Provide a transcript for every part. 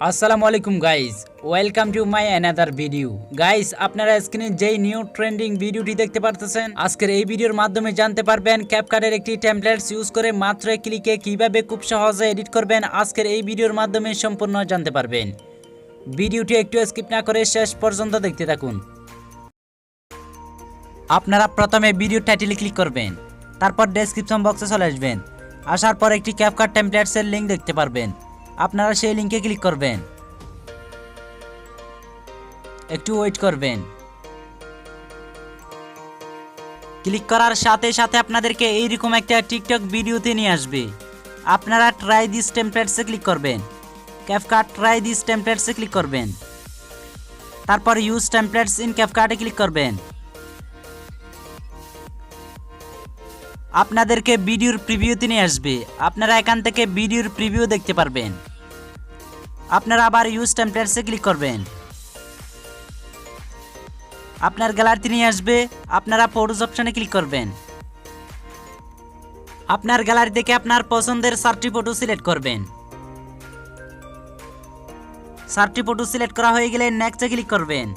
আসসালামু আলাইকুম guys, welcome to my another video. Guys, আপনারা স্ক্রিনে যেই নিউ ট্রেন্ডিং ভিডিওটি দেখতে পারতেছেন, আজকের এই ভিডিওর মাধ্যমে জানতে পারবেন ক্যাপকাটের একটি টেমপ্লেটস ইউজ করে মাত্র এক ক্লিকে কিভাবে খুব সহজে এডিট করবেন। আজকের এই ভিডিওর মাধ্যমে সম্পূর্ণ জানতে পারবেন। ভিডিওটি একটু স্কিপ না করে শেষ পর্যন্ত দেখতে থাকুন। আপনারা প্রথমে ভিডিও টাইটেলে ক্লিক করবেন, তারপর ডেসক্রিপশন বক্সে চলে আসবেন। আসার পর একটি ক্যাপকাট টেমপ্লেটসের লিঙ্ক দেখতে পারবেন, আপনারা সেই লিঙ্কে ক্লিক করবেন। একটু ওয়েট করবেন। ক্লিক করার সাথে সাথে আপনাদেরকে এইরকম একটা টিকটক ভিডিওতে নিয়ে আসবে। আপনারা ট্রাই দিস টেমপ্লেটসে ক্লিক করবেন, ক্যাপকাট ট্রাই দিস টেমপ্লেটসে ক্লিক করবেন, তারপর ইউজ টেমপ্লেটস ইন ক্যাপকাটে ক্লিক করবেন। আপনাদেরকে ভিডিওর প্রিভিউতে নিয়ে আসবে, আপনারা এখান থেকে ভিডিওর প্রিভিউ দেখতে পারবেন। আপনারা আবার ইউজ টেমপ্লেটসে ক্লিক করবেন, আপনার গ্যালারিতে নিয়ে আসবে। আপনারা ফটোস অপশনে ক্লিক করবেন। আপনার গ্যালারি থেকে আপনার পছন্দের 4টি ফটো সিলেক্ট করবেন। 4টি ফটো সিলেক্ট করা হয়ে গেলে নেক্সটে ক্লিক করবেন।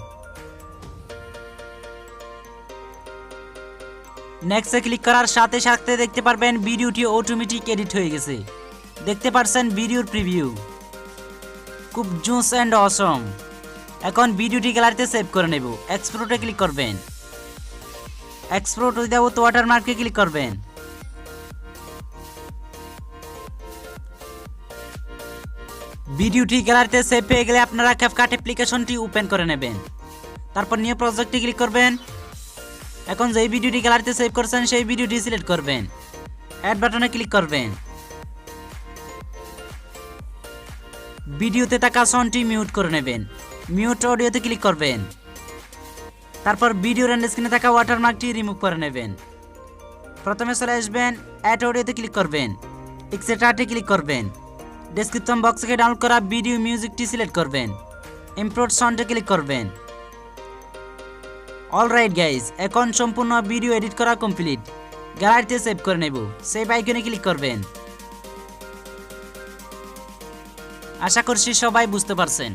নেক্সটে ক্লিক করার সাথে সাথে দেখতে পারবেন ভিডিওটি অটোমেটিক এডিট হয়ে গেছে। দেখতে পাচ্ছেন ভিডিওর প্রিভিউ, খুব জুস অ্যান্ড অসম। এখন ভিডিওটি গ্যালারিতে সেভ করে নেব। এক্সপোর্টে ক্লিক করবেন, এক্সপোর্ট উইদাউট ওয়াটারমার্কে ক্লিক করবেন। ভিডিওটি গ্যালারিতে সেভ হয়ে গেলে আপনারা ক্যাপকাট অ্যাপ্লিকেশনটি ওপেন করে নেবেন, তারপর নিউ প্রজেক্টে ক্লিক করবেন। এখন যেই ভিডিওটি গ্যালারিতে সেভ করছেন সেই ভিডিওটি সিলেক্ট করবেন, অ্যাড বাটনে ক্লিক করবেন। ভিডিওতে থাকা সাউন্ডটি মিউট করে নেবেন, মিউট অডিওতে ক্লিক করবেন। তারপর ভিডিওর এন্ড স্ক্রিনে থাকা ওয়াটারমার্কটি রিমুভ করে নেবেন। প্রথমে চলে আসবেন, অ্যাড অডিওতে ক্লিক করবেন, এক্সট্রাতে ক্লিক করবেন। ডেসক্রিপশন বক্স থেকে ডাউনলোড করা ভিডিও মিউজিকটি সিলেক্ট করবেন, ইম্পোর্ট সাউন্ডে ক্লিক করবেন। অলরাইট গাইজ, এখন সম্পূর্ণ ভিডিও এডিট করা কমপ্লিট। গ্যালারিতে সেভ করে নেব, সেভ আইকনে ক্লিক করবেন। আশা করছি সবাই বুঝতে পারছেন।